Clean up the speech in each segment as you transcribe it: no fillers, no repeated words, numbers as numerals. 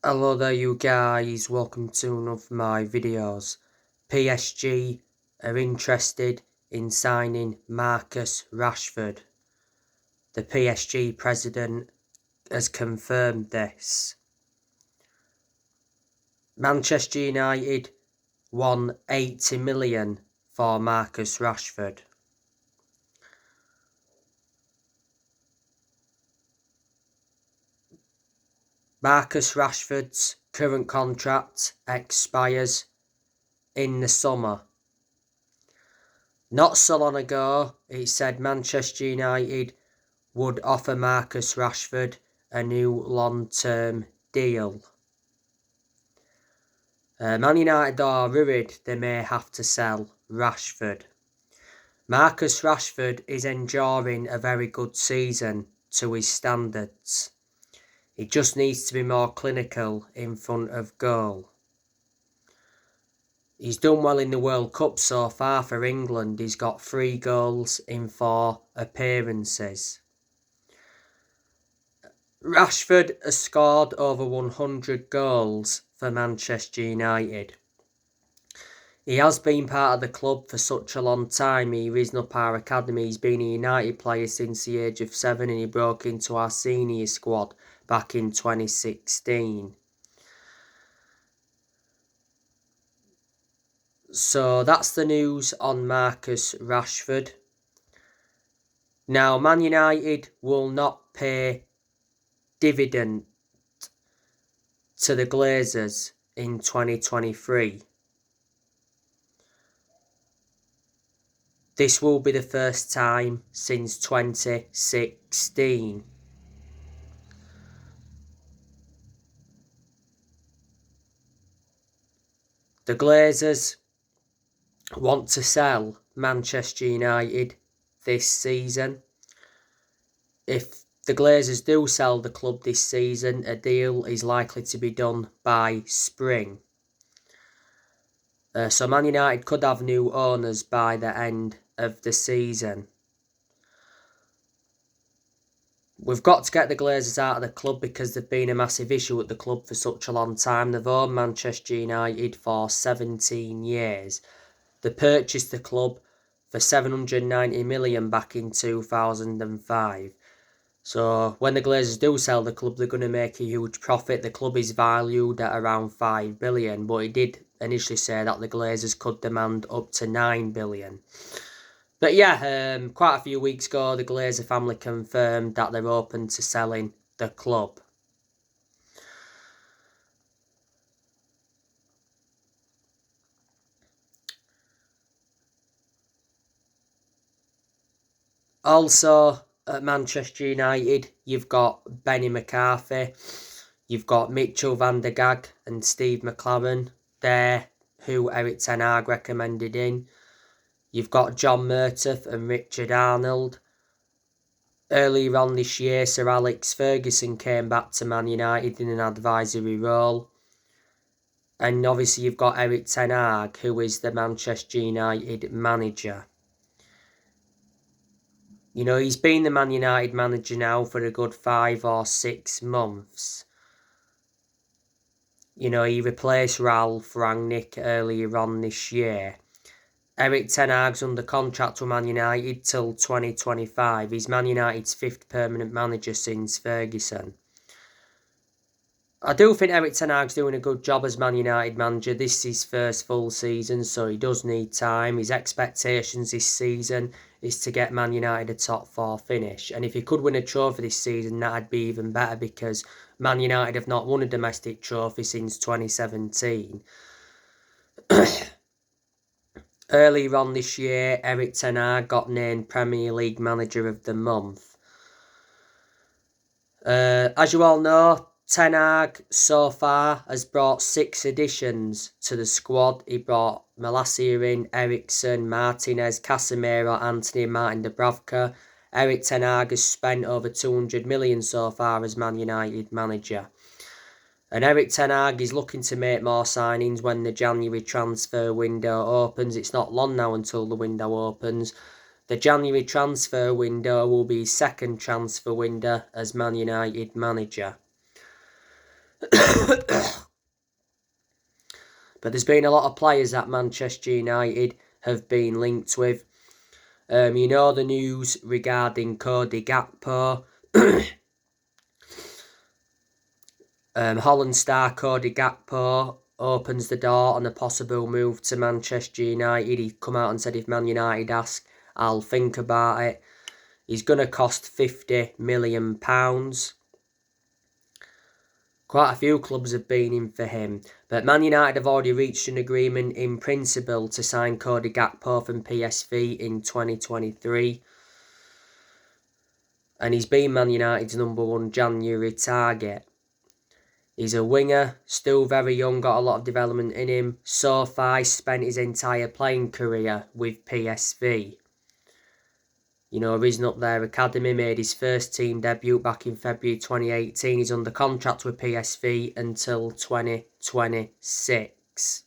Hello there you guys, welcome to one of my videos. PSG are interested in signing Marcus Rashford. The PSG president has confirmed this. Manchester United won 80 million for Marcus Rashford. Marcus Rashford's current contract expires in the summer. Not so long ago, it said Manchester United would offer Marcus Rashford a new long-term deal. Man United are worried they may have to sell Rashford. Marcus Rashford is enjoying a very good season to his standards. He just needs to be more clinical in front of goal. He's done well in the World Cup so far for England. He's got 3 goals in 4 appearances. Rashford has scored over 100 goals for Manchester United. He has been part of the club for such a long time. He risen up our academy. He's been a United player since the age of 7 and he broke into our senior squad back in 2016. So that's the news on Marcus Rashford. Now, Man United will not pay dividend to the Glazers in 2023. This will be the first time since 2016. The Glazers want to sell Manchester United this season. If the Glazers do sell the club this season, a deal is likely to be done by spring. So Man United could have new owners by the end of the season. We've got to get the Glazers out of the club because they've been a massive issue at the club for such a long time. They've owned Manchester United for 17 years. They purchased the club for 790 million back in 2005. So when the Glazers do sell the club, they're going to make a huge profit. The club is valued at around 5 billion, but he did initially say that the Glazers could demand up to 9 billion. But yeah, quite a few weeks ago, the Glazer family confirmed that they're open to selling the club. Also, at Manchester United, you've got Benny McCarthy, you've got Mitchell van der Gaag and Steve McLaren there, who Eric Ten Hag recommended in. You've got John Murtough and Richard Arnold. Earlier on this year, Sir Alex Ferguson came back to Man United in an advisory role. And obviously you've got Eric Ten Hag, who is the Manchester United manager. You know, he's been the Man United manager now for a good 5 or 6 months. You know, he replaced Ralph Rangnick earlier on this year. Eric Ten Hag's under contract with Man United till 2025. He's Man United's 5th permanent manager since Ferguson. I do think Eric Ten Hag's doing a good job as Man United manager. This is his first full season, so he does need time. His expectations this season is to get Man United a top 4 finish. And if he could win a trophy this season, that'd be even better because Man United have not won a domestic trophy since 2017. Earlier on this year, Eric Ten Hag got named Premier League Manager of the Month. As you all know, Ten Hag so far has brought 6 additions to the squad. He brought Malacia in, Ericsson, Martinez, Casemiro, Anthony and Martin Dubravka. Eric Ten Hag has spent over 200 million so far as Man United manager. And Eric Ten Hag is looking to make more signings when the January transfer window opens. It's not long now until the window opens. The January transfer window will be his 2nd transfer window as Man United manager. But there's been a lot of players that Manchester United have been linked with. You know the news regarding Cody Gakpo. Holland star Cody Gakpo opens the door on a possible move to Manchester United. He come out and said if Man United ask, I'll think about it. He's going to cost £50 million. Quite a few clubs have been in for him, but Man United have already reached an agreement in principle to sign Cody Gakpo from PSV in 2023. And he's been Man United's #1 January target. He's a winger, still very young, got a lot of development in him. So far, he's spent his entire playing career with PSV. You know, risen up their academy, made his first team debut back in February 2018. He's under contract with PSV until 2026.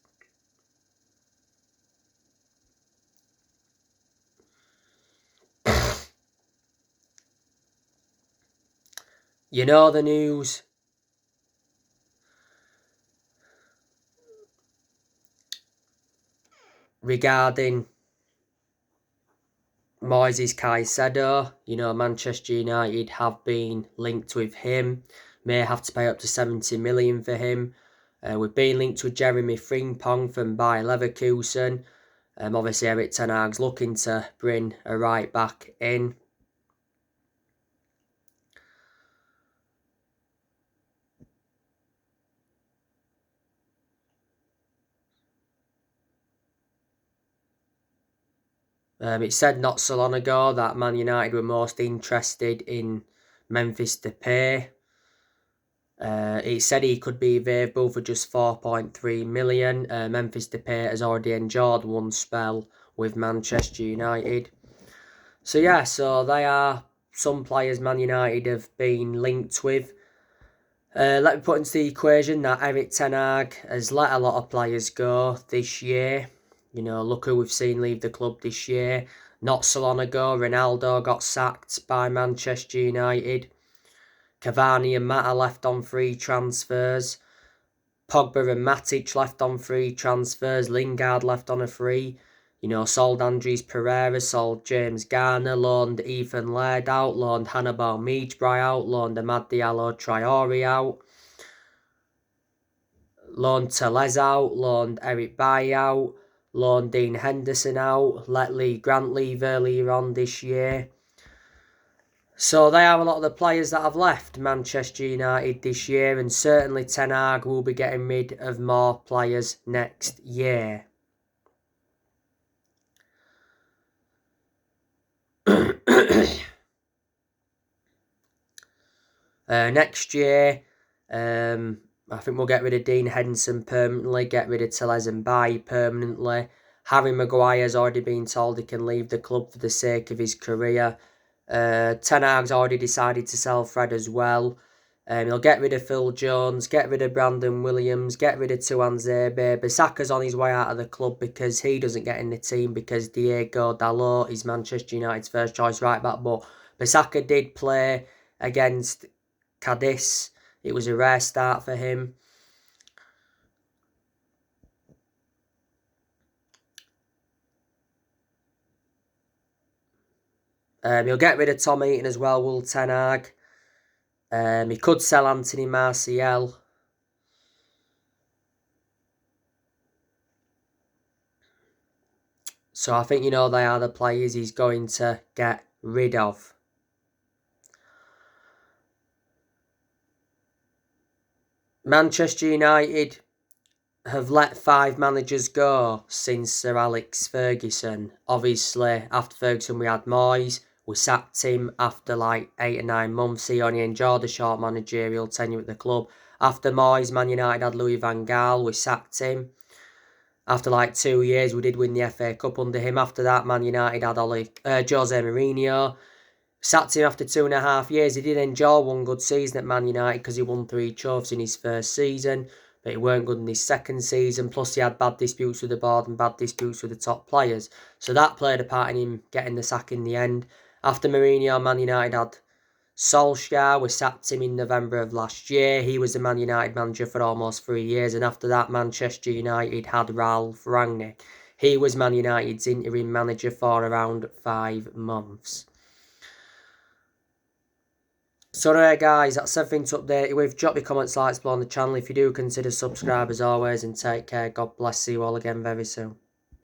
You know the news regarding Moises Caicedo. You know, Manchester United have been linked with him. May have to pay up to 70 million for him. We've been linked with Jeremy Frimpong from Bayer Leverkusen. Obviously, Erik ten Hag's looking to bring a right back in. It said not so long ago that Man United were most interested in Memphis Depay. It said he could be available for just 4.3 million. Memphis Depay has already enjoyed one spell with Manchester United. So yeah, so they are some players Man United have been linked with. Let me put into the equation that Erik ten Hag has let a lot of players go this year. You know, look who we've seen leave the club this year. Not so long ago, Ronaldo got sacked by Manchester United. Cavani and Mata left on free transfers. Pogba and Matic left on free transfers. Lingard left on a free. You know, sold Andres Pereira, sold James Garner, loaned Ethan Laird out, loaned Hannibal Mejbri out, loaned Amad Diallo Traore out, loaned Tellez out, loaned Eric Bailly out, loaned Dean Henderson out, let Lee Grant leave earlier on this year. So they are a lot of the players that have left Manchester United this year, and certainly Ten Hag will be getting rid of more players next year. Next year, I think we'll get rid of Dean Henderson permanently, get rid of Tellez and Bailly permanently. Harry Maguire's already been told he can leave the club for the sake of his career. Ten Hag's already decided to sell Fred as well. He'll get rid of Phil Jones, get rid of Brandon Williams, get rid of Tuanzebe. Bissaka's on his way out of the club because he doesn't get in the team because Diego Dalot is Manchester United's first choice right back. But Bissaka did play against Cadiz. It was a rare start for him. He'll get rid of Tom Heaton as well, will Ten Hag. He could sell Anthony Martial. So I think, you know, they are the players he's going to get rid of. Manchester United have let 5 managers go since Sir Alex Ferguson. Obviously, after Ferguson we had Moyes. We sacked him after like 8 or 9 months. He only enjoyed a short managerial tenure at the club. After Moyes, Man United had Louis van Gaal. We sacked him. After like 2 years, we did win the FA Cup under him. After that, Man United had Jose Mourinho. Sacked him after 2.5 years. He did enjoy one good season at Man United because he won 3 trophies in his first season. But he weren't good in his second season. Plus, he had bad disputes with the board and bad disputes with the top players. So that played a part in him getting the sack in the end. After Mourinho, Man United had Solskjaer, we sacked him in November of last year. He was the Man United manager for almost 3 years, and after that, Manchester United had Ralph Rangnick. He was Man United's interim manager for around 5 months. So there, guys, that's everything to update you with. Drop your comments, likes below on the channel if you do consider subscribe as always, and take care. God bless you all again very soon.